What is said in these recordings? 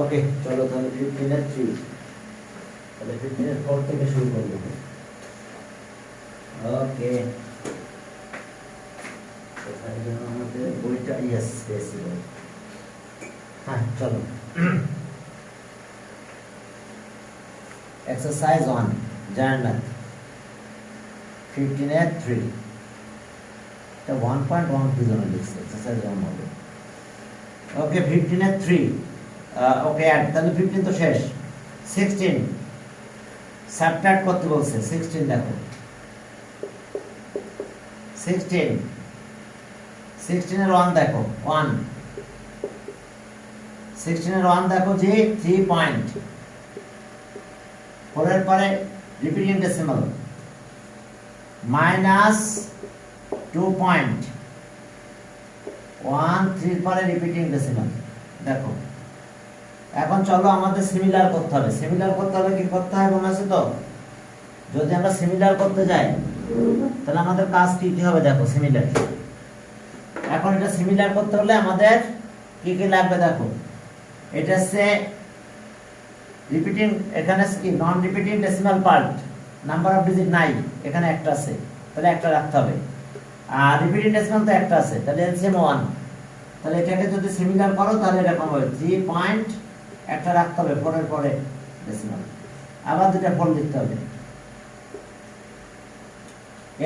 ওকে চলো তাহলে 15 এর 3 তাহলে 15 এর 4 থেকে শুরু করব। ওকে এখানে যেন আমাদের বইটা ইয়েস পেয়েছি। হ্যাঁ চলো এক্সারসাইজ 1 জার্নাল 15 এর 3 এটা 1.1 কি জন্য লিখছে এক্সারসাইজ 1 হবে। ওকে 15 এর 3 ওকে অ্যাড তাহলে 15 তো শেষ। 16 সাবট্রাক্ট করতে বলছে। 16 দেখো 16 এর 1 দেখো 1 16 এর 1 দেখো যে 3 পয়েন্ট পরের পরে রিপিটিং ডেসিমাল মাইনাস 2 পয়েন্ট 1 3 পরে রিপিটিং ডেসিমাল। দেখো এখন চলো আমাদের সিমিলার করতে হবে। সিমিলার করতে হলে কি করতে হয় মনে আছে তো? যদি আমরা সিমিলার করতে যাই তাহলে আমাদের কাজ কি কি হবে দেখো। সিমিলার এখন এটা সিমিলার করতে হলে আমাদের কি কি লাগবে দেখো। এটা হচ্ছে রিপিটিং, এখানে কি non repeating decimal part number of digit নাই, এখানে একটা আছে তাহলে একটা রাখতে হবে। আর রিপিটিং ডেসিমাল তো একটা আছে তাহলে এলসিএম 1। তাহলে এটাকে যদি সিমিলার করো তাহলে এরকম হবে 3 পয়েন্ট একটা রাখতে হবে 4 এর পরে ডেসিমাল, আবার দুটো 4 লিখতে হবে।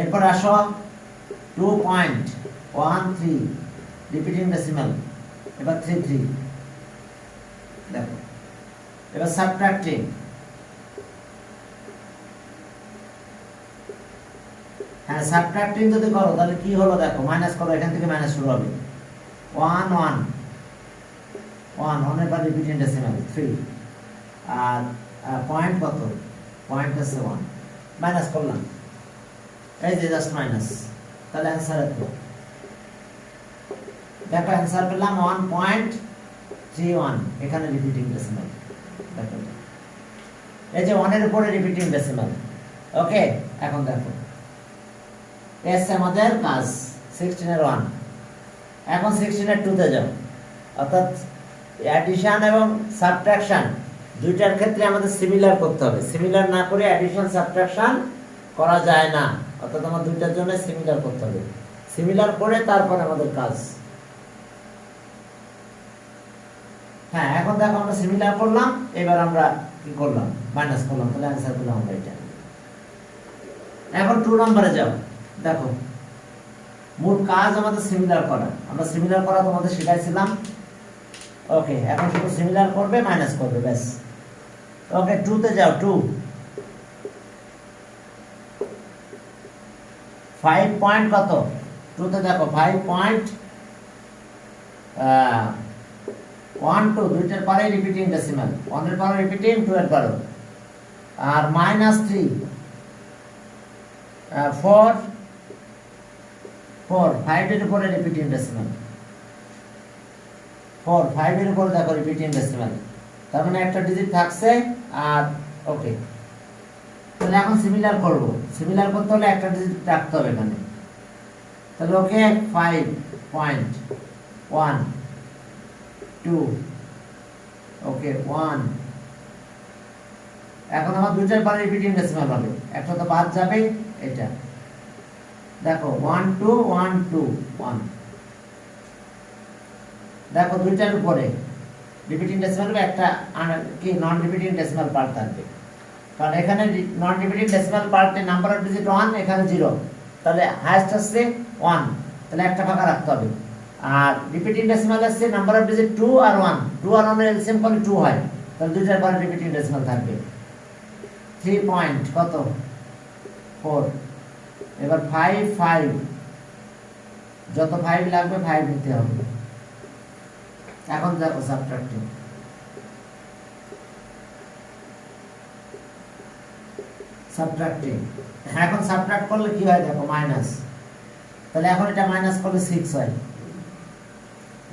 এরপর আসো 2.13 রিপিটিং ডেসিমাল, এবার 3 দেখো। এবার সাবট্রাক্টিং, হ্যাঁ সাবট্রাক্টিং যদি করো তাহলে কি হলো দেখো। মাইনাস করো, এখান থেকে মাইনাস শুরু হবে। 1 এর পর রিপিটিং ডেসিমাল 3 আর পয়েন্ট কত, পয়েন্ট আছে 1 মাইনাস করলাম, এই যে জাস্ট মাইনাস। তাহলে অ্যান্সার এত দেখো, অ্যান্সার পেলাম 1.31। এখানে রিপিটিং ডেসিমাল দেখো, এই যে 1 এর উপরে রিপিটিং ডেসিমাল। ওকে এখন দেখো এস আমাদের কাজ 16 এর 1। এখন 16 এর 2 তে যাও, অর্থাৎ অ্যাডিশন এবং সাবট্রাকশন দুইটার ক্ষেত্রে আমাদের সিমিলার করতে হবে। সিমিলার না করে অ্যাডিশন সাবট্রাকশন করা যায় না, অর্থাৎ আমার দুইটার জন্য সিমিলার করতে হবে। সিমিলার করে তারপর আমাদের কাজ। হ্যাঁ এখন দেখো আমরা সিমিলার করলাম, এবার আমরা কি করলাম মাইনাস করলাম, তাহলে অ্যান্সার পেলাম আমরা এটা। এখন 2 নম্বরে যাও, দেখো মূল কাজ আমাদের সিমিলার করা। আমরা সিমিলার করা তোমাদের শিখাইছিলাম। ওকে এখন শুধু সিমিলার করবে, মাইনাস করবে, ব্যাস। ওকে 2 তে যাও। 2 5 পয়েন্ট কত 2 তে দেখো 5.12 দুইটার পরে রিপিটিং ডেসিমাল, 1 এর পরে রিপিটিং, 2 এর পরে। আর মাইনাস 3 4 5 এর উপরে রিপিটিং ডেসিমাল 4 5 এর উপরে দেখো রিপিটিং ডেসিমাল, তার মানে একটা ডিজিট থাকছে। আর ওকে তাহলে এখন সিমিলার করব। সিমিলার করতে হলে একটা ডিজিট রাখতে হবে এখানে। তাহলে ওকে 5.12 ওকে 1। এখন আমার দুইটার পরে রিপিটিং ডেসিমাল হবে, একটা তো বাদ যাবে। এটা দেখো 1 2 1 2 1 দেখো দুইটার উপরে রিপিটিং ডেসিমাল হবে, একটা কি নন রিপিটিং ডেসিমাল পার্ট থাকবে। কারণ এখানে নন রিপিটিং ডেসিমাল পার্টে নাম্বার অফ ডিজিট 1, এখানে 0, তাহলে হাইয়েস্ট আসছে 1, তাহলে একটা ফাঁকা রাখতে হবে। আর রিপিটিং ডেসিমাল আসছে নাম্বার অফ ডিজিট 2 আর 1, 2 আর 1 এর এলসিএম করলে 2 হয়, তাহলে দুইটার পরে রিপিটিং ডেসিমাল থাকবে। 3 পয়েন্ট কত 4। এবার 5 যত 5 লাগবে 5 নিতে হবে। এখন দেখো সাবট্রাক্টিং, এখন সাবট্রাক্ট করলে কি হয় দেখো মাইনাস, তাহলে এখন এটা মাইনাস করলে 6 হয়।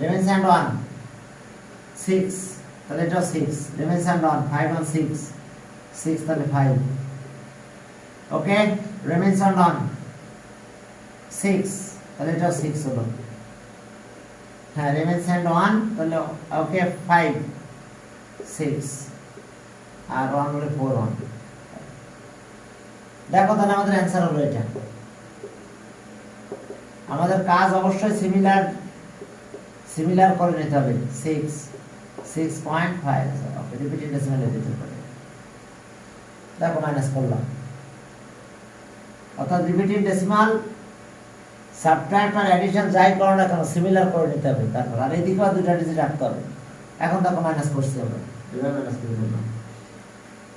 রিমেইনস এন্ড 1 6, তাহলে এটা 6 রিমেইনস এন্ড 1 5 1 6 তাহলে 5। ওকে রিমেইনস এন্ড 1 6, তাহলে এটা 6 হলো। হ্যাঁ রিমেইনস এন্ড 1 তাহলে ওকে 5 6 আর 1 হলে 4 1। দেখো তাহলে আমাদের অ্যান্সার হলো এটা। আমাদের কাজ অবশ্যই সিমিলার করে নিতে হবে। 6.5 ওকে, রিপিটেড ডেসিমালে দিতে হবে। দেখো মাইনাস করলাম, অর্থাৎ রিপিটেড ডেসিমাল সাবট্রাক্ট আর অ্যাডিশন যাই করো না কেন সিমিলার করে নিতে হবে। তারপর আর এদিকেও দুইটা ডিজিট রাখতে হবে। এখন দেখো মাইনাস করছি আমরা, দুইবার মাইনাস করে দিলাম।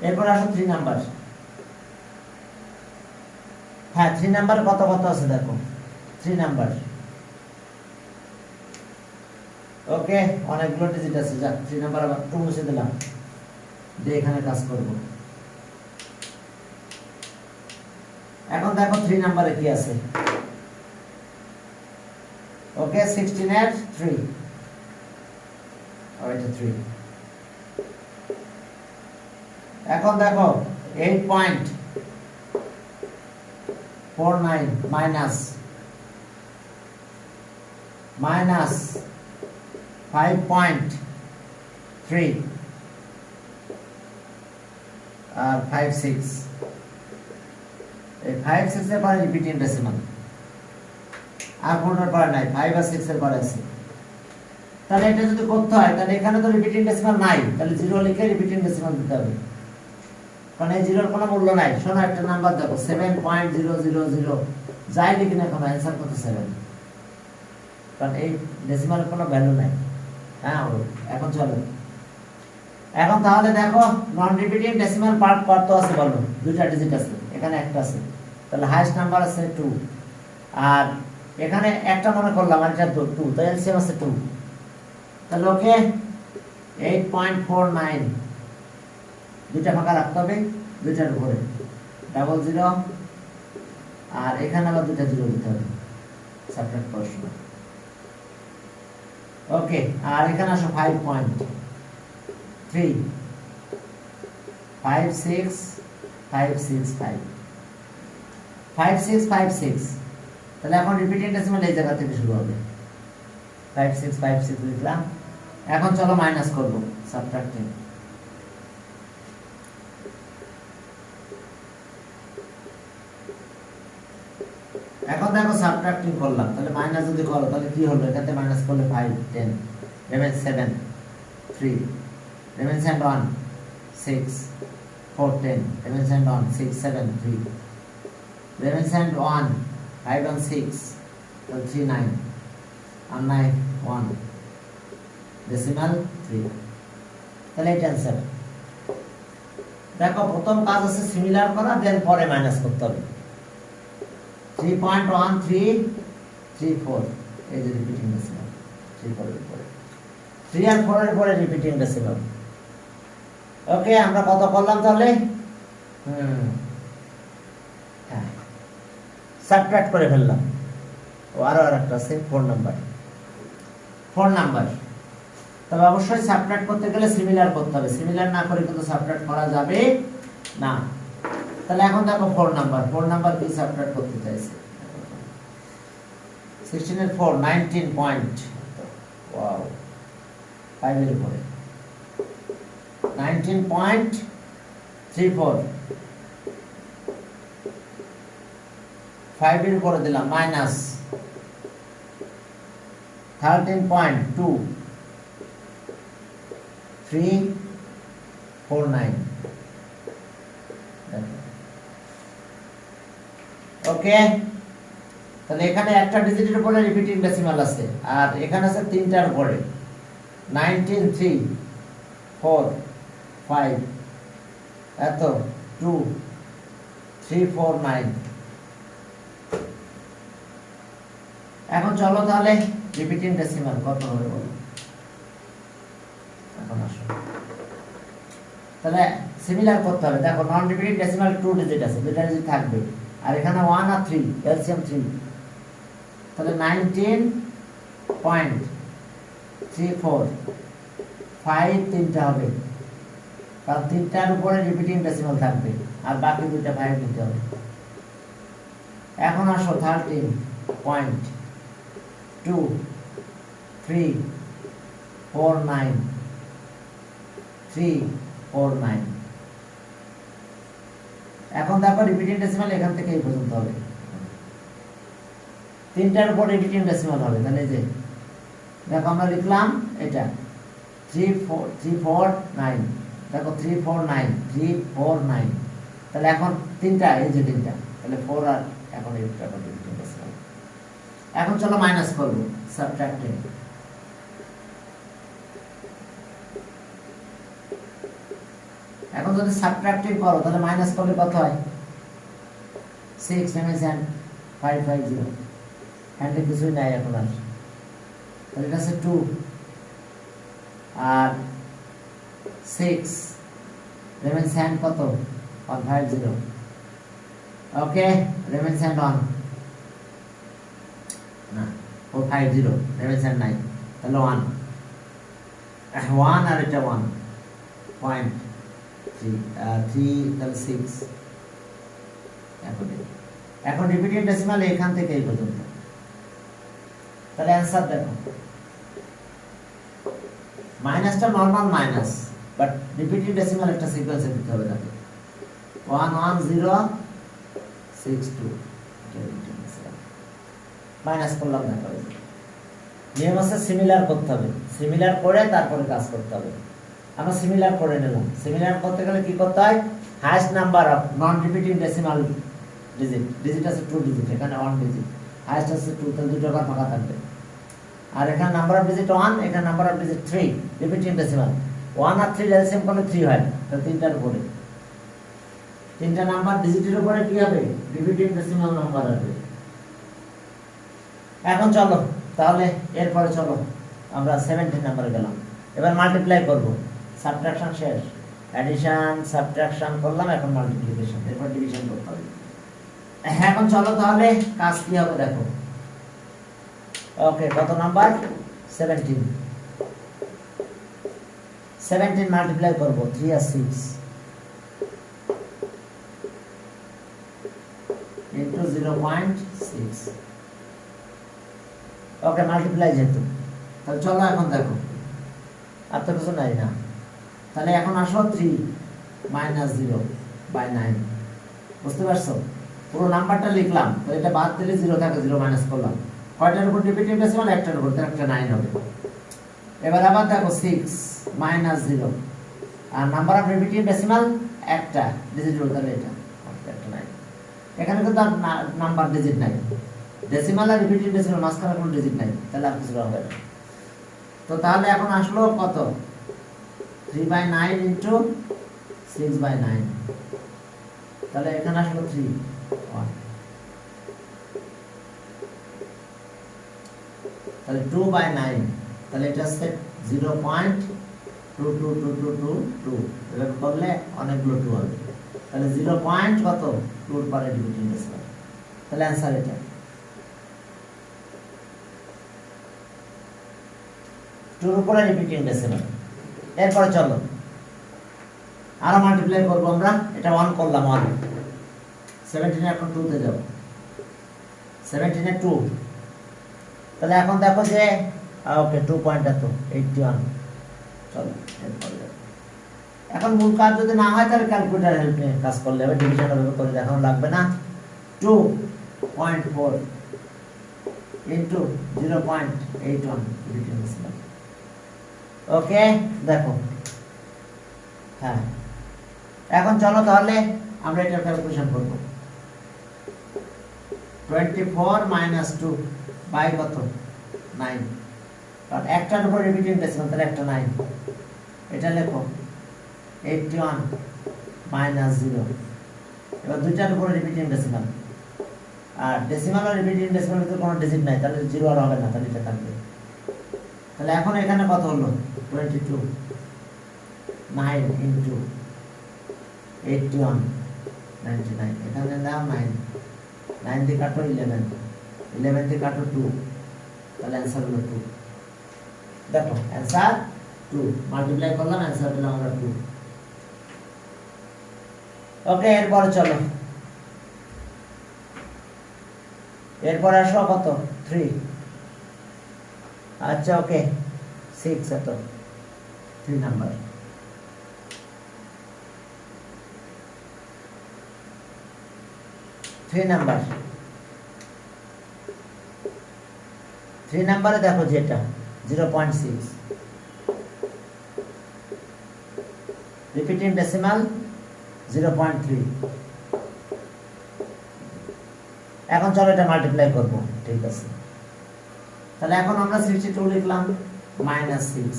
এরপর আসো 3 নাম্বার। হ্যাঁ 3 নাম্বার কত আছে দেখো। 3 নাম্বার ওকে, অনেকগুলো ডিজিট আছে। যাক 3 নাম্বার আবার একটু মুছে দিলাম দিয়ে এখানে কাজ করব। এখন দেখো 3 নাম্বারে কি আছে। ওকে 16 এর 3, আর এটা 3। এখন দেখো 8.49 মাইনাস 5.3 আর 5.6। এই 5.6 এর পরে রিপিটিং ডেসিমাল, আর কোনটার পরে নাই, 5 আর 6 এর পরে আছে। তাহলে এটা যদি করতে হয় তাহলে এখানে তো রিপিটিং ডেসিমাল নাই, তাহলে 0 লিখে রিপিটিং ডেসিমাল দিতে হবে, কারণ এই জিরোর কোনো মূল্য নাই। শোনো একটা নাম্বার দেখো 7.000, যাই লিখি না কোনো অ্যান্সার কত 7, কারণ এই ডেসিমালের কোনো ভ্যালু নাই। হ্যাঁ এখন চলো, এখন তাহলে দেখো নন রিপিটিং ডেসিমাল পার্ট কত আছে বলো। দুইটা ডিজিট আছে, এখানে একটা আছে, তাহলে হাইয়েস্ট নাম্বার আছে 2, আর এখানে একটা মনে করলাম আর এটা 2, তাই এলসিএম আছে 2। তাহলে ওকে 8.49, দুইটা ফাঁকা রাখতে হবে, দুইটার উপরে 00, আর এখানে আবার দুইটা 0 দিতে হবে সাবট্রাক্ট করার সময়। ওকে, আর এখানে আসো 5.3, 5656, তাহলে এখন রিপিটিং ডেসিমাল এই জায়গা থেকে শুরু হবে। 5656 লিখলাম। এখন চলো মাইনাস করব, সাবট্রাক্টিং। এখন দেখো সাবট্রাক্টিং করলাম, তাহলে মাইনাস যদি করো তাহলে কি হলো, এখানে মাইনাস করলে 5 10 11 7 3 11 and 1 6 4 10 11 and 1 6 7 3 11 and 1 5 and 6 3 9 and 9 1 decimal 3। তাহলে এটা অ্যান্সার। দেখো প্রথম কাজ আছে সিমিলার করা, দেন পরে মাইনাস করতে হবে। 3.1334, এই যে রিপিটিং ডেসিমাল 3 এর পরে 3 আর 4 এর পরে রিপিটিং ডেসিমাল। ওকে, আমরা কত করলাম তাহলে? হ্যাঁ সাবট্রাক্ট করে ফেললাম। ও আরো একটা আছে 4 নাম্বার। তবে অবশ্যই সাবট্রাক্ট করতে গেলে সিমিলার করতে হবে, সিমিলার না করে কিন্তু সাবট্রাক্ট করা যাবে না। তাহলে এখন দেখো 4 নাম্বার কি সাবট্রাক্ট করতে চাইছে। 16 এর 4 19 পয়েন্ট, ওয়াও 5 এর উপরে 19.34, 5 এর উপরে দিলাম মাইনাস 13.2349। ওকে, তাহলে এখানে একটা ডিজিটের উপরে রিপিটিং ডেসিমাল আছে, আর এখানে আছে তিনটার উপরে 19 3 4 5 এত 2 3 4 9। এখন চলো তাহলে রিপিটিং ডেসিমাল কত হবে বলো। এখন আসো তাহলে সিমিলার করতে হবে। দেখো নন রিপিটিং ডেসিমাল 2 ডিজিট আছে, দুইটা ডিজিট থাকবে, আর এখানে 1 আর 3 এলসিএম 3, তাহলে 19.34 5 তিনটা হবে, কারণ তিনটার উপরে রিপিটিং ডেসিমাল থাকবে, আর বাকি দুইটা 5 নিতে হবে। এখন আসো 13.2349, 349। এখন দেখো রিপিটিং ডেসিমাল এখান থেকে এই পর্যন্ত হবে, তিনটার উপর রিপিটিং ডেসিমাল হবে। তাহলে এই যে দেখো আমরা লিখলাম এটা 349, দেখো 349। তাহলে এখন তিনটা, এই যে তিনটা, তাহলে 4 আর এখন এই রিপিটিং ডেসিমাল। এখন চলো মাইনাস করবো, সাবট্রাক্টিং। এখন যদি সাবট্রাক্টিং করো তাহলে মাইনাস করলে কত হয়? 6 and 550, হ্যান্ডে কিছুই নাই এখন আর। তাহলে এটা আছে 2 আর 6 রিমেইনস হ্যান্ড কত? 150। ওকে, রিমেইনস হ্যান্ড 1 না 450, রিমেইনস হ্যান্ড নাই, তাহলে 1 আর এটা 1.3 তাহলে 6। এখন রিপিটিং ডেসিমাল এখান থেকে এই পর্যন্ত। তাহলে অ্যানসার দেখো, মাইনাসটা normal minus, but repeating decimal একটা সিকোয়েন্সে দিতে হবে তাকে। 11062 মাইনাস করলাম। দেখো নিয়ম আছে সিমিলার করতে হবে, সিমিলার করে তারপরে কাজ করতে হবে। আমরা সিমিলার করে নিলাম। সিমিলার করতে গেলে কি করতে হয়? Highest number of non repeating decimal digit আছে 2 ডিজিট, এখানে 1 ডিজিট, হাইয়েস্ট আছে 2, তাহলে দুটো ঘর ফাঁকা থাকবে। আর এখানে নাম্বার অফ ডিজিট 1, এখানে number of digit 3, repeating decimal 1 আর 3 এলসিএম করলে 3 হয়, তাহলে তিনটার উপরে, তিনটা নাম্বার ডিজিটের উপরে কি হবে? রিপিটিং ডেসিমাল নাম্বার হবে। এখন চলো তাহলে এরপরে চলো আমরা 17 নম্বরে গেলাম। এবার মাল্টিপ্লাই করব, সাবট্রাকশন শেষ, অ্যাডিশন সাবট্রাকশন করলাম, এখন মাল্টিপ্লিকেশন, এরপর ডিভিশন করতে হবে। এখন চলো তাহলে কাজ কি হবে দেখো। ওকে, কত নাম্বার? 17 মাল্টিপ্লাই করব, 3 আর 6 into 0.6। ওকে, মাল্টিপ্লাই যেহেতু, তাহলে চলো এখন দেখো, আর তো কিছু নাই না। তাহলে এখন আসো 3 - 0/9, বুঝতে পারছো? পুরো নাম্বারটা লিখলাম, তো এটা বাদ দিলে 0 থাকে, 0 মাইনাস করলাম। কয়টার উপর রিপিটিং ডেসিমাল? একটার উপর, তাহলে একটা 9 হবে। এবার আবার দেখো 6 - 0, আর নাম্বার অফ রিপিটিং ডেসিমাল একটা ডিজিট, তাহলে এটা একটা 9। এখানে কিন্তু নাম্বার ডিজিট নাই, ডেসিমাল আর রিপিটিং ডেসিমাল মাঝখানে কোনো ডিজিট নাই, তাহলে আর কিছু হবে না। তো তাহলে এখন আসলো কত? 3/9 ইন্টু 6/9, তাহলে এখানে আসলো 3 1, তাহলে 2/9, তাহলে এটা হচ্ছে 0.22222, এভাবে করলে অনেকগুলো 2 হবে, তাহলে 0. কত 2 এর পরে রিপিটিং ডেসিমাল, তাহলে অ্যানসার এটা। টুর উপরে রিপিটিং ডেসিমাল। এরপরে চলো আরো মাল্টিপ্লাই করবো আমরা, এটা 1 করলাম, 1 17 এখন 2 তে যাব, 17 2, তাহলে এখন দেখো যে ওকে 2 পয়েন্টটা তো 81। চলো এরপরে এখন মূল কাজ যদি না হয় তাহলে ক্যালকুলেটর হেল্প নিয়ে কাজ করলে হবে, ডিভিশন ভাবে করে দেখানো লাগবে না। 2.4 ইনটু 0.81 রিপিটিং ডেসিমাল। ওকে, দেখো হ্যাঁ, এখন চলো তাহলে আমরা এটা ক্যালকুলেশন করব। 24 - 2 বাই কত? 9, কারণ একটার উপর রিপিটিং ডেসিমাল, তাহলে একটা 9, এটা লেখো 81 - 0। এবার দুইটার উপর রিপিটিং ডেসিমাল, আর ডেসিমাল আর রিপিটিং ডেসিমাল ভিতরে কোনো ডিজিট নাই, তাহলে 0 আর হবে না, তাহলে এটা থাকবে। তাহলে এখন এখানে কত হলো? 22 9 ইনটু 81 99, এখানে নাও 9 দিয়ে কাটো 11 দিয়ে কাটো 2, তাহলে অ্যান্সার হলো 2। দেখো অ্যান্সার 2, মাল্টিপ্লাই করলাম, অ্যান্সার পেলাম আমরা 2। ওকে, এরপরে চলো, এরপর আসো কত? 3। আচ্ছা ওকে, 6 এত 3 নাম্বার। 3 নাম্বার 3 নাম্বারে দেখো যেটা 0.6 রিপিটিং ডেসিমাল 0.3 এখন চলো এটা মাল্টিপ্লাই করব ঠিক আছে তাহলে এখন আমরা 62 লিখলাম -6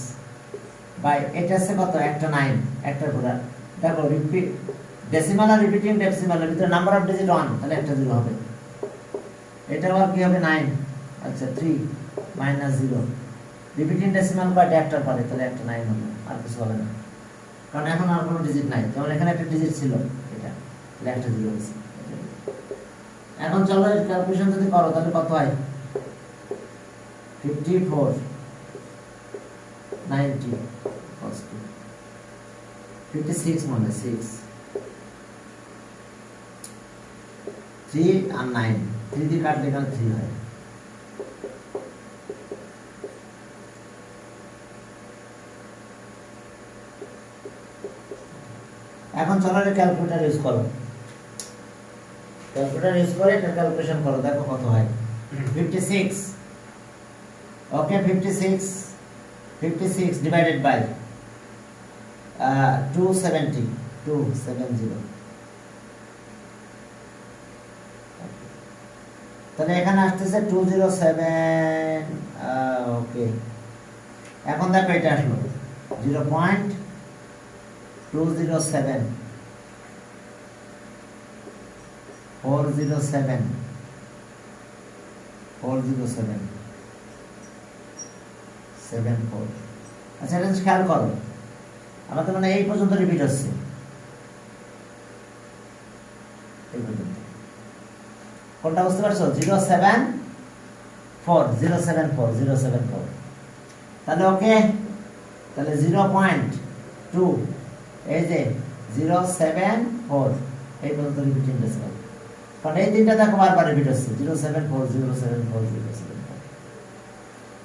বাই এটা আছে কত একটা 9 একটা পুরা দেখো রিপিট ডেসিমাল আর রিপিটিং ডেসিমালের ভিতরে নাম্বার অফ ডিজিট 1 তাহলে একটা 0 হবে এটা আবার কি হবে 9 আচ্ছা 3 -0 রিপিটিং ডেসিমাল কয়টা একটা পারে তাহলে একটা 9 হবে আর কিছু হবে না কারণ এখন আর কোনো ডিজিট নাই যেমন এখানে একটা ডিজিট ছিল এটা তাহলে একটা 0 হয়েছে এখন চলো এর ক্যালকুলেশন যদি করো তাহলে কত হয় 54 90 56 মানে 6 3 আর 9 3 দিয়ে কাটলে এখানে 3 হয় এখন চলো এটা ক্যালকুলেটর ইউজ করো ক্যালকুলেটর ইউজ করে এটা ক্যালকুলেশন করো দেখো কত হয় 56 ওকে 56 ডিভাইডেড বাই 270 তাহলে এখানে আসতেছে 207 ওকে এখন দেখো এটা আসলো 0.207 407 74 আচ্ছা এটা খেয়াল করো আমার তো মানে এই পর্যন্ত রিপিট হচ্ছে এই পর্যন্ত কোনটা বুঝতে পারছো 074 তাহলে ওকে তাহলে 0.2 এই যে 074 এই পর্যন্ত রিপিটিং ডেসিমাল কারণ এই তিনটা দেখো বারবার রিপিট হচ্ছে 074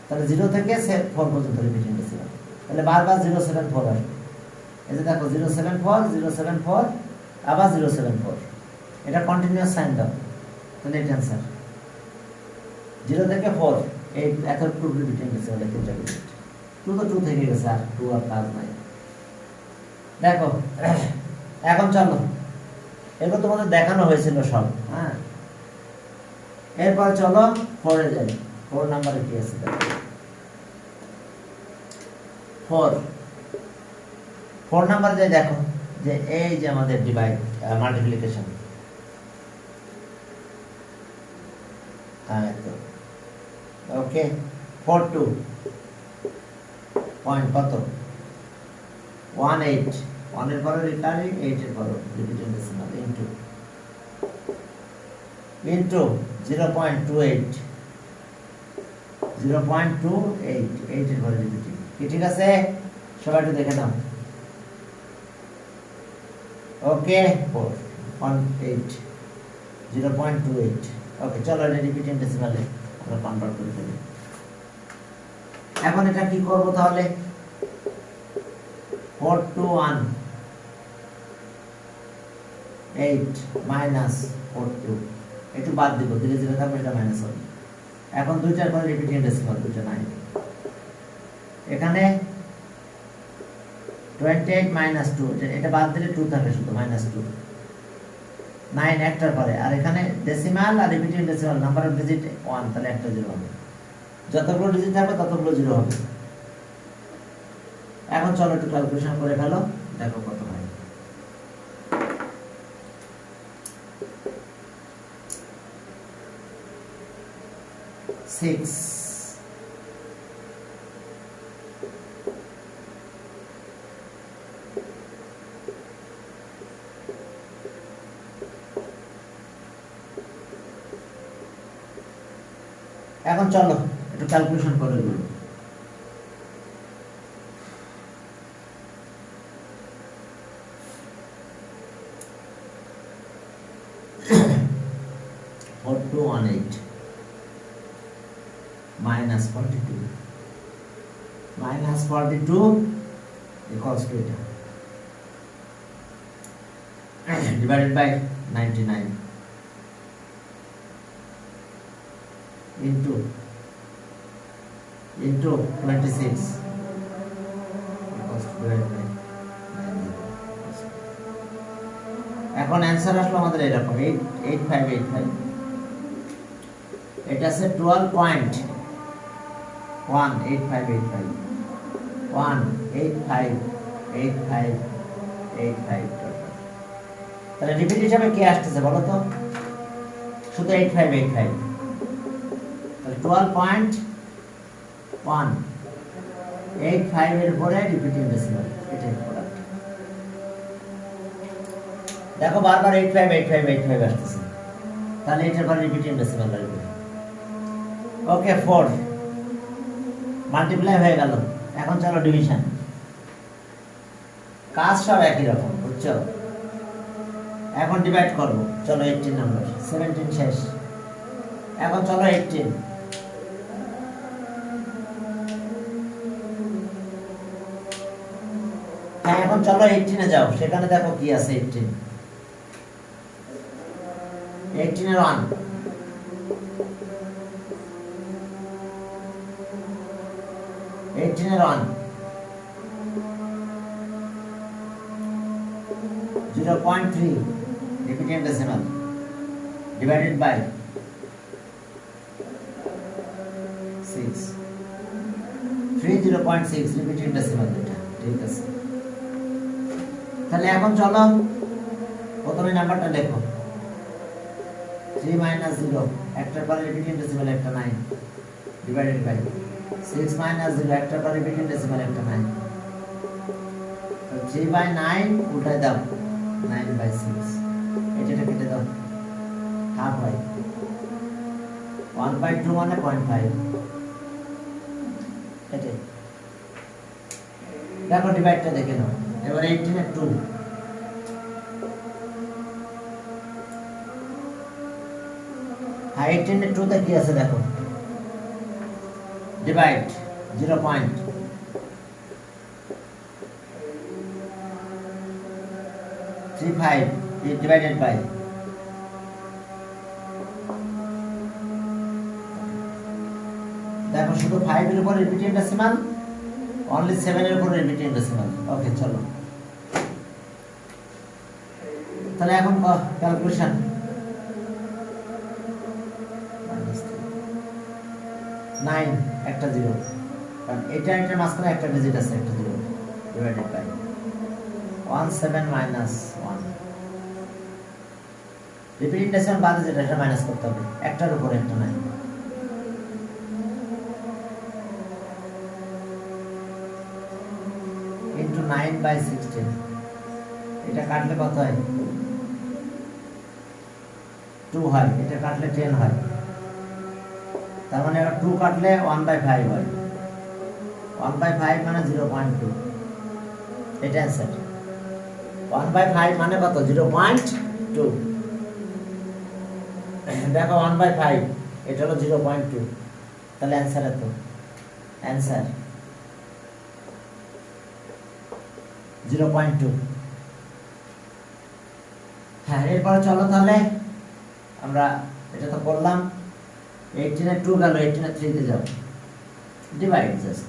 তাহলে 0 থেকে 4 পর্যন্ত রিপিটিং ডেসিমাল তাহলে বারবার 074 আসবে এই যে দেখো 074 আবার 074 এটা কন্টিনিউয়াস সাইন দাও তাহলে এটা आंसर 0 থেকে 4 এই এতটুকু রিপিটিং ডেসিমাল তিনটা রিপিট 2 তো 2 থেকে গেছে আর 2 আর কাজ নাই দেখো এখন চলো এগুলো তোমাদের দেখানো হয়েছিল সব হ্যাঁ এরপর চলো 4 এ যাই 4 নম্বরে কি আছে দেখো 4 নম্বরে যাই দেখো যে এই যে আমাদের ডিভাইড মাল্টিপ্লিকেশন তো ওকে 42 পয়েন্ট কত 18 1 এর পরে রিকারিং 8 এর পরে রিপিটিং ডেসিমাল ইনটু 0.28 8 এর পরে রিপিটিং কি ঠিক আছে সবাই একটু দেখে নাও ওকে 4.8 0.28 ওকে চলো এটা রিপিটিং ডেসিমালে আমরা কনভার্ট করে ফেলি এখন এটা কি করব তাহলে 421 8 মাইনাস 42 একটু বাদ দিব ধীরে ধীরে থাকবে এটা মাইনাস হবে এখন দুইটার পরে রিপিটিং ডেসিমাল দুইটা নাই এখানে 28 মাইনাস 2 এটা বাদ দিলে 2 থাকে শুধু মাইনাস 2 9 একটার পরে আর এখানে ডেসিমাল আর repeating decimal number of digit 1 তাহলে একটা 0 হবে যতগুলো ডিজিট থাকবে ততগুলো 0 হবে এখন চলো একটু ক্যালকুলেশন করে ফেলো দেখো কত হয় এখন চলো একটু ক্যালকুলেশন করে দিই 4218 minus 42 equals to এটা divided by 99 into 26 equals to divided by 9. এখন অ্যানসার আসলো আমাদের এরকম 8585। এটা আছে 12.18585 1858585 তাহলে রিপিট হিসাবে কি আসতেছে বলো তো? শুধু 8585। তাহলে 12.185 এর পরে রিপিটিং ডেসিমাল, এটাই প্রোডাক্ট। দেখো বারবার 858585 আসতেছে, তাহলে এটার পরে রিপিটিং ডেসিমাল আসবে। ওকে 4 মাল্টিপ্লাই হয়ে গেল। এখন চলো ডিভিশন। কাজ সব একই রকম, বুঝছো? এখন ডিভাইড করব। চলো 18 নাম্বার, 17 শেষ। এখন চলো 18। হ্যাঁ, এখন চলো 18 এ যাও। সেখানে দেখো কি আছে। 18 এর 1 18 এর 1 0.3 repeating decimal divided by 6 0.6 repeating decimal। এটা ঠিক আছে। তাহলে এখন চলো প্রথমে নাম্বারটা লেখো। 3 - 0 একটার পরে রিপিটিং ডেসিমাল একটা 9 ডিভাইডেড বাই 6 - 0 একটার পরে রিপিটিং ডেসিমাল একটা 9। তো 3/9 উল্টায় দাও 9/6। এটা কেটে দাও, হাফ হয়। 1/2 মানে 0.5। এটাই। দেখো ডিভাইডটা দেখে নাও। এবার 18 এর 2 হ্যাঁ 18 এর 2 তে কি আছে দেখো। ডিভাইড 0.35 divided by দেখো শুধু 5 এর উপর রিপিটিং ডেসিমাল, অনলি 7 এর উপর রিপিটিং ডেসিমাল। ওকে চলো তাহলে এখন ক্যালকুলেশন। 9 একটা 0, কারণ এটা এটার মাঝখানে একটা ডিজিট আছে, একটা 0 ডিভাইডেড বাই 17 - 1 রিপিটিং ডেসিমাল বাদে যেটা এটা মাইনাস করতে হবে, একটার উপর একটা 9 ইনটু 9/16। এটা কাটলে কত হয়? 2 হয়। এটা কাটলে 10 হয়। তার মানে 2 কাটলে 1/5 হয়। 1/5 মানে 0.2। এটা অ্যানসার। 1/5 মানে কত? 0.2। দেখো 1/5 এটা হলো 0.2, তাহলে অ্যানসার এত। অ্যানসার 0.2। হ্যাঁ, এরপরে চলো তাহলে আমরা এটা তো করলাম। 18 এর 2 গেল, 18 এর 3 তে যাও। ডিভাইড জাস্ট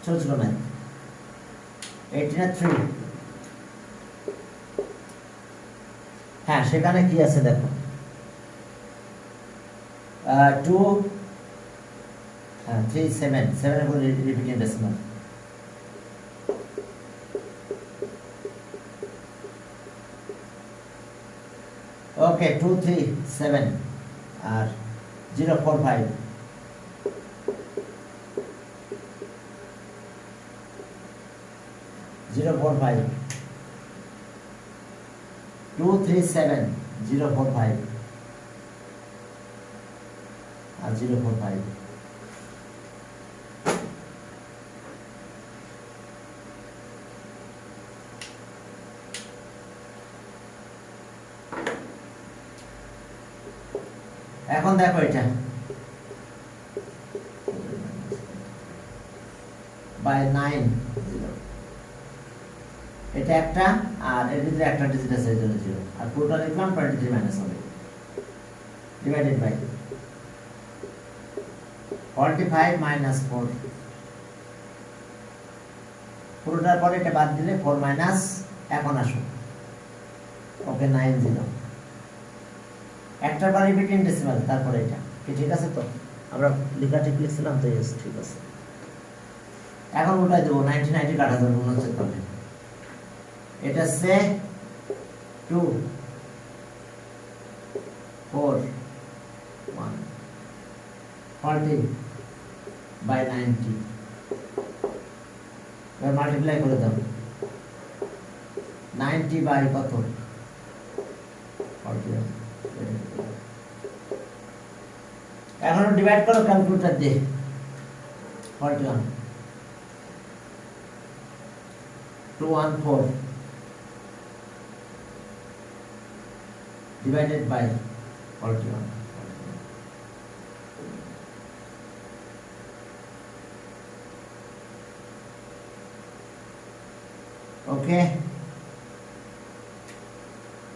ছোট ছোট ম্যাথ। 18 এর 3 হ্যাঁ সেখানে কি আছে দেখো। 2 3 7 7 এর উপর রিপিটিং ডেসিমাল। ওকে 2 3 7 আর 0.45 0.45 2 3 7 0.45 আর 0.45। এখন দেখো এটা বাই 9 এটা একটা আর এর ভিতরে একটা ডিজিট আছে, 0 আর পুরোটা লিখলাম 23 - হবে ডিভাইডেড বাই 45 মাইনাস 4, পুরোটার পরে এটা বাদ দিলে 4 মাইনাস, এখন আসুন ওকে 90, একটার পর রিপিটিং ডেসিমাল, তারপরে এটা কি ঠিক আছে? তো আমরা লেখা ঠিক লিখছিলাম তো, ইয়েস ঠিক আছে। এখন উল্টাই দেবো, 90 90 কাটা যাবে মনে হচ্ছে তাহলে। এটা সে 2 4 1 40 বাই 90, এবার মাল্টিপ্লাই করে দাও, 90 বাই কত 40, এখন ডিভাইড করো ক্যালকুলেটর দিয়ে, 41 214 divided by 41. Okay,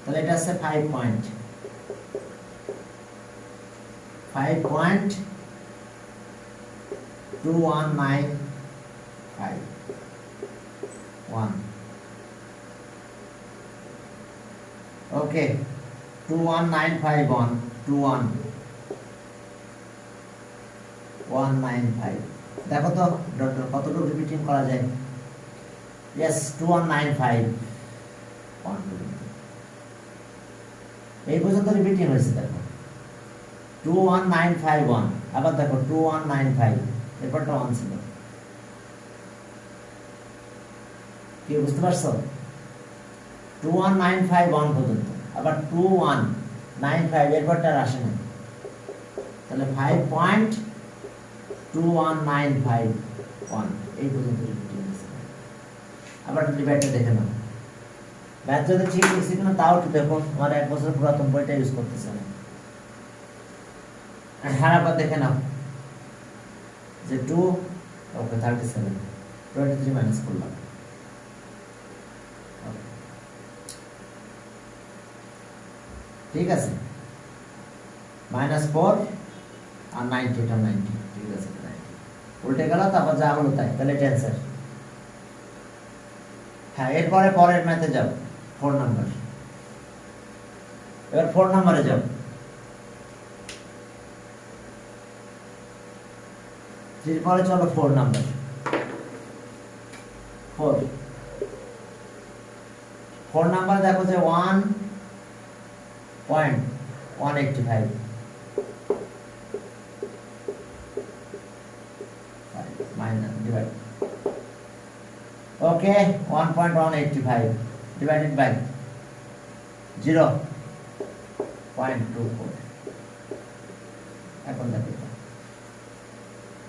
তাহলে এটা আছে 5.2195 okay, 21951 21195, দেখো তো কতটুকু রিপিটিং করা যায়? yes 2195 এই পর্যন্ত রিপিটিং হয়েছে, দেখো 21951, আবার দেখো 2195, এরপরটা 1 ছিল, কি বুঝতে পারছো? 21951 পর্যন্ত, আবার 2195 এরপরটা আসে না, তাহলে 5.21951 এই পর্যন্ত রিপিটিং হয়েছে। আবার ডিভাইডটা দেখে নাও, ম্যাথ যদি ঠিক লিখছি কিনা তাও একটু দেখো, আমার 1 বছর পুরাতন বইটা ইউজ করতেছে না। হ্যাঁ, আবার দেখে নাও যে 2 ওকে 37 23 মাইনাস করলাম, ঠিক আছে, -4 আর 90, এটা 90, ঠিক আছে 90 উল্টে গেল, তারপর যা হলো তাই, তাহলে এটা অ্যান্সার। হ্যাঁ, এরপরে পরের ম্যাথে যাও, 4 নাম্বার, এবার 4 নাম্বারে যাও, 3 পরে চলো 4 নাম্বার, 4 নাম্বার দেখো যে 1.185 minus divide, okay, 1.185 divided by 0.24, এখন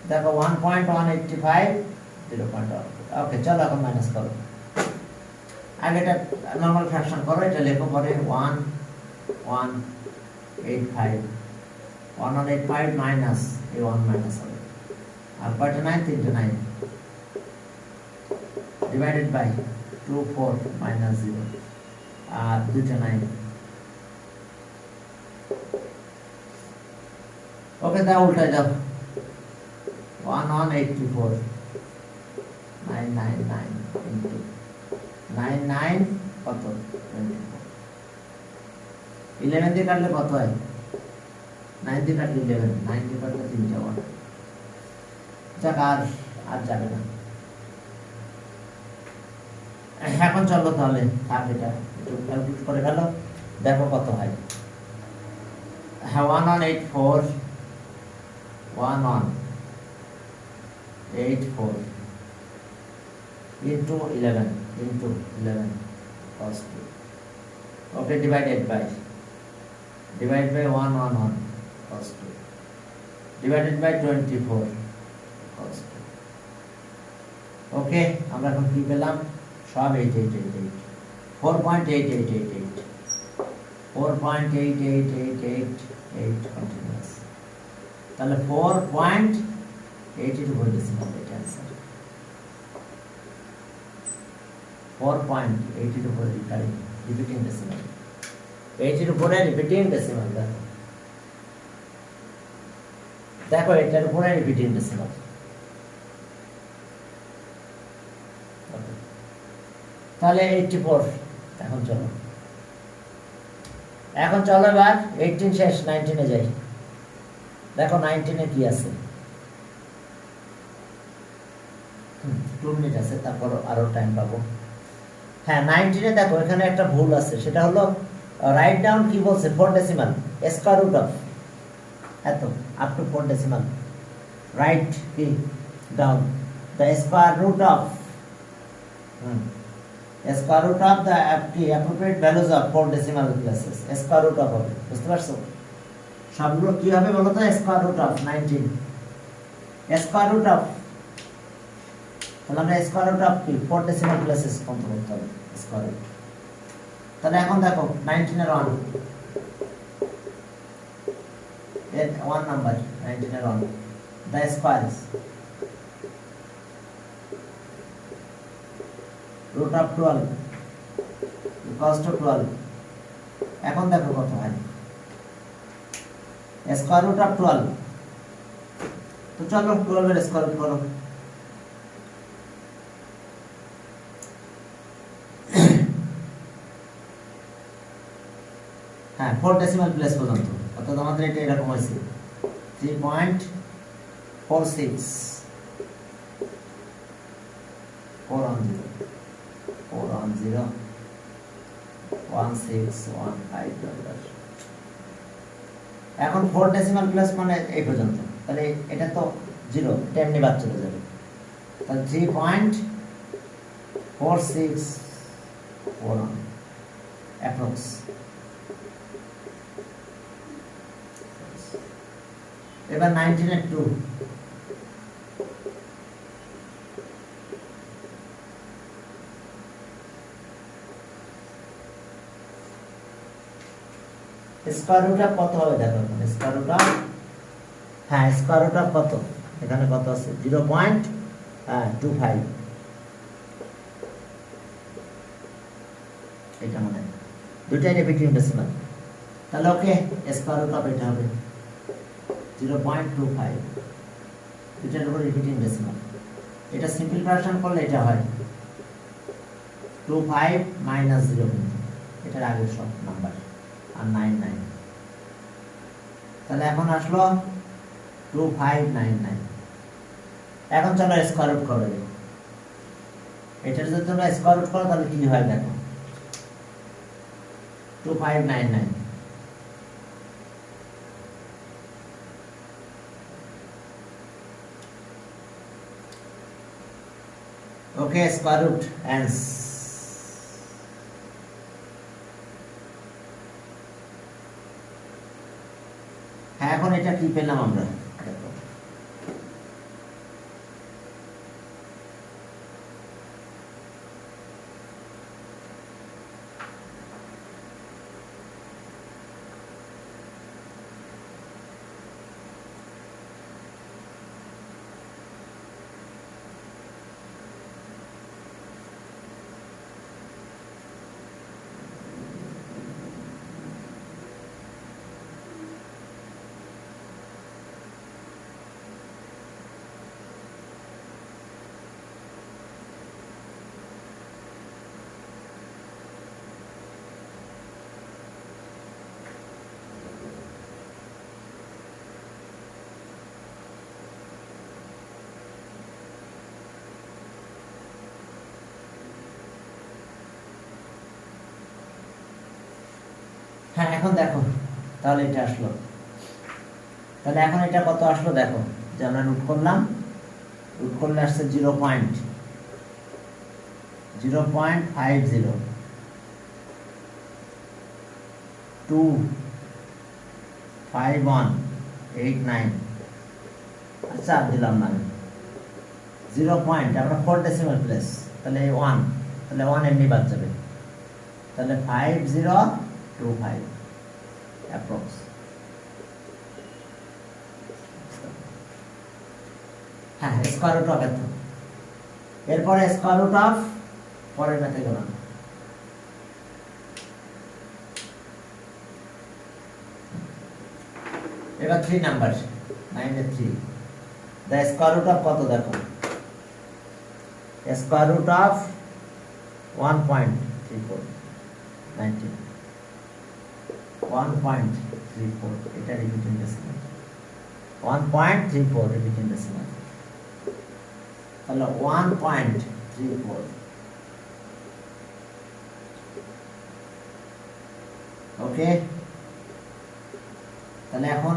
দেখো 1.185 0.1, ওকে চলো এখন মাইনাস করো, আগে এটা নরমাল ফ্র্যাকশন করো, এটা লেখো, পরে 1.185 1.185 মাইনাস এই 1 মাইনাস হবে, আর কয়টা 9 3টে 9 ডিভাইডেড বাই 24 মাইনাস 0 আর 2টা 9, ওকে দাও উল্টাই দাও, 1184 999 ইনটু 99 কত 24, 11 দিয়ে কাটলে কত হয়? 9 দিয়ে কাটলে 11, 9 দিয়ে কাটলে 3টা 1, যাক আর যাবে না। এখন চলো তাহলে থাক, এটা একটু ক্যালকুলেট করে গেল, দেখো কত হয়। হ্যাঁ 1184 into 11 cos 2, okay, divided by 111 cos 2 divided by 24 cos 2, okay, আমরা এখন কি পেলাম? সব 8888 4.8888 4.88888 কন্টিনিউয়াস, তাহলে 4.82 হয়ে গেছে এটা आंसर, 4.82 উপরে রিপিটিং ডেসিমাল, 80 উপরে রিপিটিং ডেসিমাল, দেখো দেখো এটার উপরে রিপিটিং ডেসিমাল। তাহলে 84। এখন চলো এবার 18 শেষ, 19 এ যাই। দেখো 19 এ কি আছে। 2 মিনিট আছে, তারপর আরো টাইম পাবো। হ্যাঁ 19 এ দেখো এখানে একটা ভুল আছে, সেটা হলো রাইট ডাউন কি বলছে 4 ডেসিমাল, স্কয়ার রুট অফ এত আপ টু 4 ডেসিমাল, রাইট কি down the square root of square root of the appropriate values of 4 decimal places. Square root of হবে, বুঝতে পারছো? সবগুলো কি হবে বলো তো? Square root of 19 square root of, তাহলে আমরা স্কয়ার রুট অফ কি 4 ডেসিমাল প্লেসেস কন্ট্রোল করতে হবে স্কয়ার রুট। তাহলে এখন দেখো 19 এর 1 এর 1 নাম্বার, 19 এর 1 the square is root of 12 equals to 12। এখন দেখো কত হয় স্কয়ার রুট অফ 12। তো চলো 12 এর স্কয়ার রুট করো। হ্যাঁ 4 ডেসিমাল প্লেস পর্যন্ত, অর্থাৎ আমাদের এটা এরকম হয়েছে 3.46 4101615। এখন 4 ডেসিমাল প্লেস মানে এই পর্যন্ত, তাহলে এটা তো 0, এটা এমনি বাদ চলে যাবে। তাহলে 3.4641 অ্যাপ্রক্স। এবার 19 এর 2 স্কয়ার রুট অফ কত হবে দেখো। স্কয়ার রুট অফ, হ্যাঁ স্কয়ার রুট অফ কত এখানে কত আছে 0.25, এটা মানে দুটাই রিপিটিং ডেসিমাল। তাহলে ওকে স্কয়ার রুট অফ এটা হবে 0.25, এটার উপর রিপিটিং ডেসিমাল। এটা সিম্পল ফ্র্যাকশন করলে এটা হয় 25 মাইনাস 0, এটার আগের সব নাম্বার আর 99। তাহলে এখন আসলো 2599। এখন চলো স্কয়ার রুট করে দিই। এটার যদি তোমরা স্কয়ার রুট করো তাহলে কি হয় দেখো 2599। ওকে স্কয়ার রুট অ্যান্স। হ্যাঁ এখন এটা কি পেলাম আমরা দেখো। হ্যাঁ এখন দেখো তাহলে এটা আসলো। তাহলে এখন এটা কত আসলো দেখো, যে আমরা রুট করলাম, রুট করলে আসছে 0.502518 আচ্ছা দিলাম না 0 পয়েন্ট, আমরা 4 ডেসিমাল প্লেস, তাহলে 1, তাহলে 1 এমনি বাদ যাবে। তাহলে 5025 অ্যাপ্রক্স। হ্যাঁ স্কয়ার রুট অফ এত, এরপরে স্কয়ার রুট অফ পরের ম্যাথে গেলাম। এবার 3 number 9 A 3 the square root of কত দেখো square root of 1.34 19 1.34 এটা রিপিটিং ডেসিমাল 1.34 রিপিটিং ডেসিমাল তাহলে 1.34 ওকে তাহলে এখন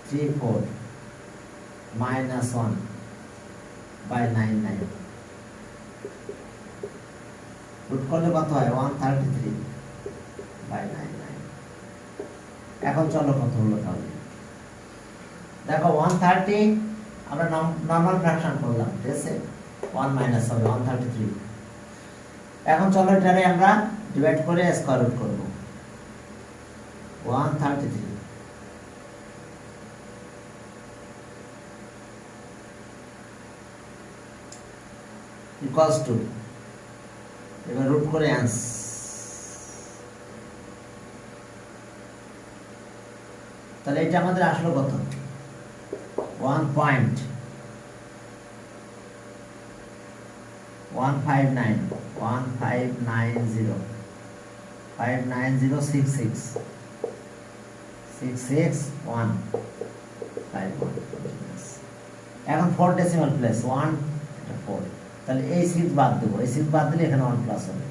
134 minus 1 by 99 রুট করলে কত হয় 133 by 99 এখন চলো কত হলো তাহলে দেখো 130 আমরা নরমাল ফ্র্যাকশন করলাম ঠিক আছে 1 মাইনাস হবে 133 এখন চলো এটারে আমরা ডিভাইড করে স্কয়ার রুট করব 133 equals to এবার রুট করে आंसर তাহলে এটা আমাদের আসলো কত 1.591 এখন 4 ডেসিমাল প্লেস 1 এটা 4 তাহলে এই 6 বাদ দেব এই 6 বাদ দিলে এখানে 1 প্লাস হবে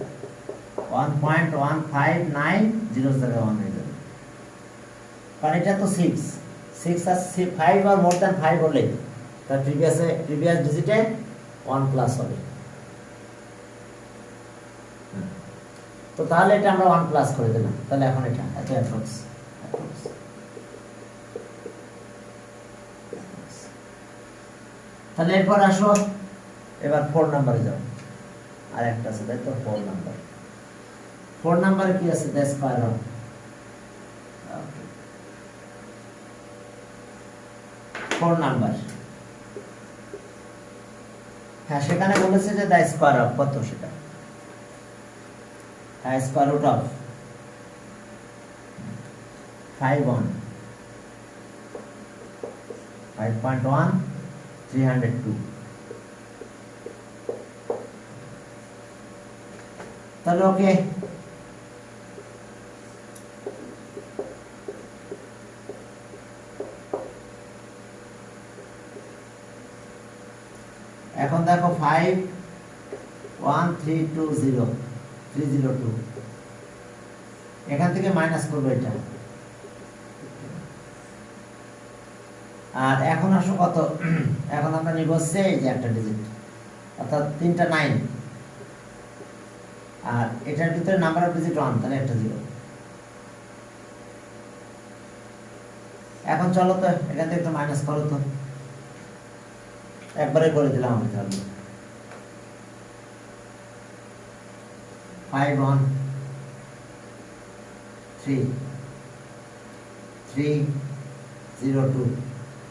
1.1590 জায়গায় 1 হয়ে যাবে কারণ এটা তো 6 আর 5 আর মোর দ্যান 5 হলে তার প্রিভিয়াস ডিজিটে 1 প্লাস হবে তো তাহলে এটা আমরা 1 প্লাস করে দিলাম তাহলে এখন এটা এত অ্যাপ্রক্স তাহলে এরপর আসো এবার 4 নম্বরে যাও আর একটা আছে তাই তো 4 নম্বরে কি আছে দ্য স্কয়ার অফ 4 নাম্বার হ্যাঁ সেখানে বলেছে যে দ্য স্কয়ার অফ কত সেটা দ্য স্কয়ার রুট অফ 5.1 302 তাহলে ওকে এখন দেখো 51320 এখান থেকে মাইনাস করবো এটা আর এখন আসো কত এখন আমরা নিব এই যে একটা ডিজিট অর্থাৎ 3টা 9 আর এটার ভিতরে নাম্বার অফ ডিজিট 1 তাহলে একটা 0 এখন চলো তো এখান থেকে একটু মাইনাস করো তো একবারে করে দিলাম আমি তাহলে 51302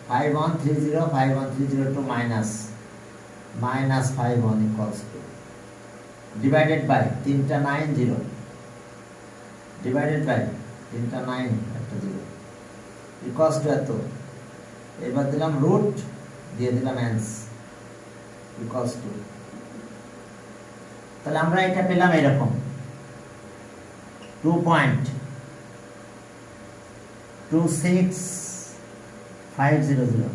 51302 minus 51 equals to divided by 3টা 9 0 divided by 3টা 9 একটা 0 equals to এত এবার দিলাম রুট দিয়ে দিলাম आंसर equals to তাহলে আমরা এটা পেলাম এরকম 2.26500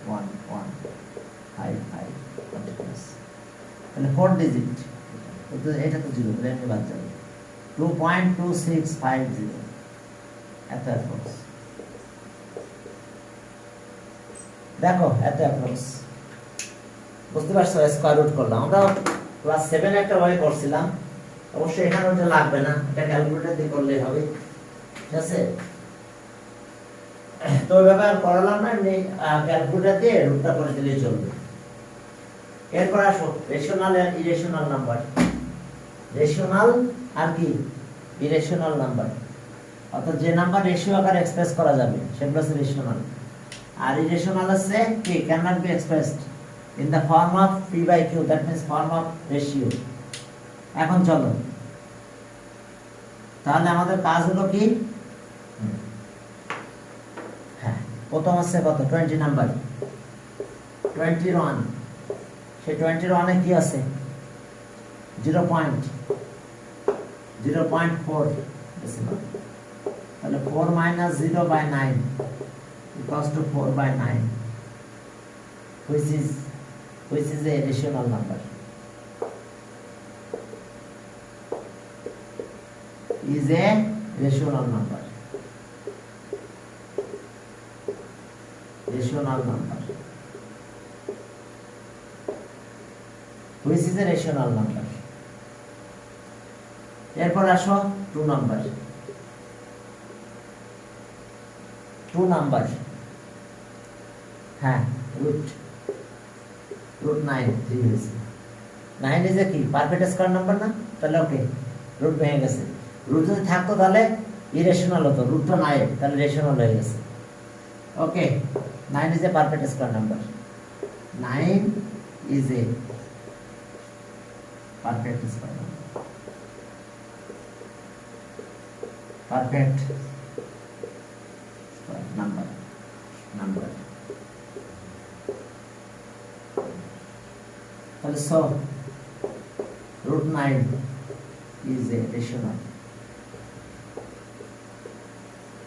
1155 তাহলে 4 ডিজিট এটা তো 0 তাহলে এমনি বাদ যাবে 2.2650 এত অ্যাপ্রক্স দেখো এত অ্যাপ্রক্স বুঝতে পারছো স্কয়ার রুট করলাম আমরা ক্লাস 7 এ একটা ওয়ে করছিলাম অবশ্যই এখানে ওটা লাগবে না এটা ক্যালকুলেটর দিয়ে করলেই হবে ঠিক আছে তো ব্যবহার করলাম না এমনি ক্যালকুলেটর দিয়ে রুটটা করে দিলেই চলবে এরপর আসো রেশনাল আর ইরেশনাল নাম্বার রেশনাল আর কি ইরেশনাল নাম্বার অর্থাৎ যে নাম্বার রেশিও আকারে এক্সপ্রেস করা যাবে সেগুলো হচ্ছে রেশনাল আর ইরেশনাল আছে কি cannot be expressed in the form of p by q that means form of ratio এখন চলো তাহলে আমাদের কাজ হলো কি প্রথম আছে কত 20 নাম্বার 21 সেই 21 এ কি আছে 0.4 decimal তাহলে 4 minus 0/9 equals to 4/9 which is a rational number is a rational number which is a rational number এরপর আসো 2 নাম্বার হ্যাঁ রুট 9 3 হয়েছে 9 ইজ এ কি পারফেক্ট স্কয়ার নাম্বার না তাহলে ওকে রুট ভেঙে গেছে রুট যদি থাকতো তাহলে ইরেশনাল হতো রুটটা নাই তাহলে রেশনাল হয়ে গেছে ওকে 9 is a perfect square number 9 is a perfect square number perfect number also root 9 is a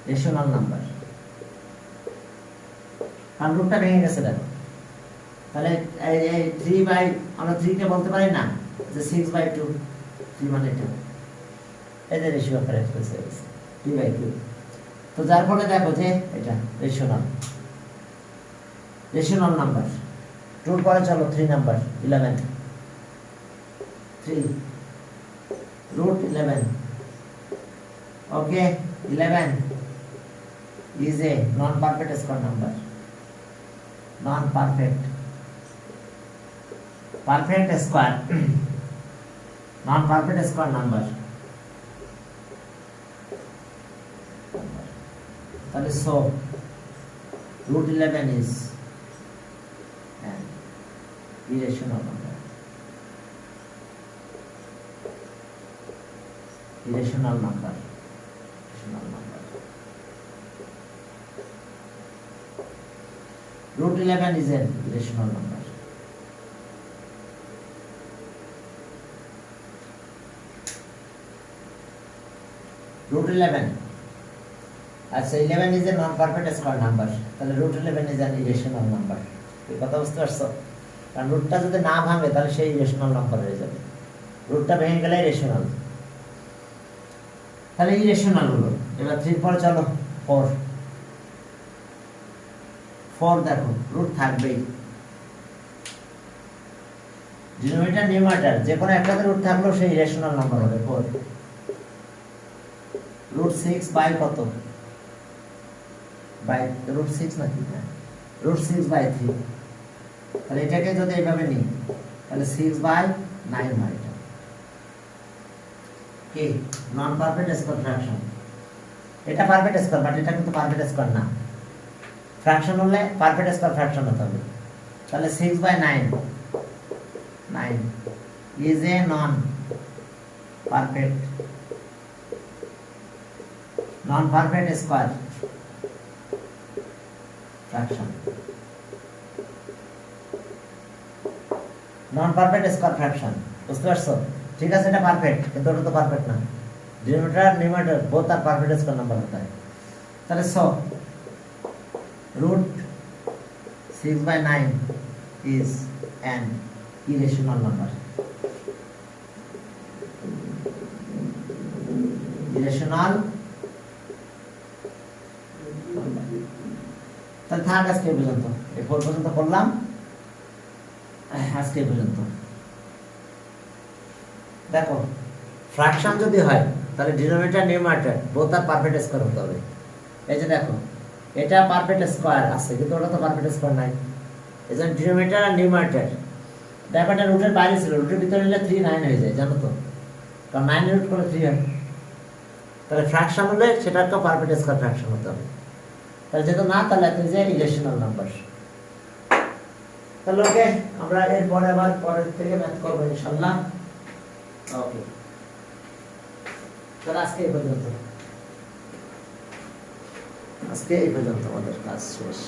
rational number কারণ রুটটা ভেঙে গেছে দেখো তাহলে এই 3 বাই আমরা 3 কে বলতে পারি না যে 6/2 3 মানে 2 এই যে রেশিও কারেক্ট হয়েছে 3/2 তো যার ফলে দেখো যে এটা রেশনাল নাম্বার 2 এর পরে চলো 3 number 11 3 root 11 okay 11 is a non-perfect square number non-perfect perfect square non-perfect square number তাহলে so root 11 is an irrational number root 11 is an irrational number root 11 আচ্ছা 11 is a non-perfect square number তাহলে root 11 is an irrational number এই কথা বুঝতে পারছো কারণ রুটটা যদি না ভাঙে তাহলে সেই ইরেশনাল নাম্বার হয়ে যাবে রুটটা ভেঙে গেলে রেশনাল তাহলে ইরেশনাল হলো এবার 3 পরে চলো 4 দেখো রুট থাকবেই ডিনোমিনেটর নিউমারেটর যে কোনো একটাতে রুট থাকলেও সেই ইরেশনাল নাম্বার হবে 4 রুট 6 বাই কত বাই রুট 6 নাকি না রুট 6 বাই 3 তাহলে এটাকে যদি এইভাবে নিই তাহলে 6 বাই 9 হয় এটা কি নন পারফেক্ট স্কয়ার ফ্র্যাকশন এটা পারফেক্ট স্কয়ার বাট এটা কিন্তু পারফেক্ট স্কয়ার না ফ্র্যাকশন হলে পারফেক্ট স্কয়ার ফ্র্যাকশন হতে হবে তাহলে 6 by 9 is a non perfect square fraction non perfect square fraction বুঝতে পারছো ঠিক আছে এটা পারফেক্ট কিন্তু ওটা তো পারফেক্ট না ডিনোমিনেটর আর numerator both are perfect square number होता है তাহলে so root 6 by 9 is an irrational number তাহলে থাক আজকে পর্যন্ত এই পর্যন্ত করলাম আজকে পর্যন্ত দেখো ফ্র্যাকশন যদি হয় তাহলে denominator numerator both are perfect square হতে হবে এই যে দেখো এটা পারফেক্ট স্কয়ার আছে কিন্তু ওটা তো পারফেক্ট স্কয়ার নাই এজন্য ডিনোমিনেটর আর নিউমারেটর দেখো এটা রুটের বাইরে ছিল রুটের ভিতরে নিলে 3 9 হয়ে যায় জানো তো কারণ 9 রুট করে 3 হয় তাহলে ফ্র্যাকশন হলে সেটা তো পারফেক্ট স্কয়ার ফ্র্যাকশন হতে হবে তাহলে যেটা না তাহলে এটা যে ইরেশনাল নাম্বার তাহলে ওকে আমরা এর পরে আবার পরের থেকে ম্যাথ করব ইনশাআল্লাহ ওকে তাহলে আজকে এই পর্যন্ত আজকে এই পর্যন্ত আমাদের কাজ শেষ।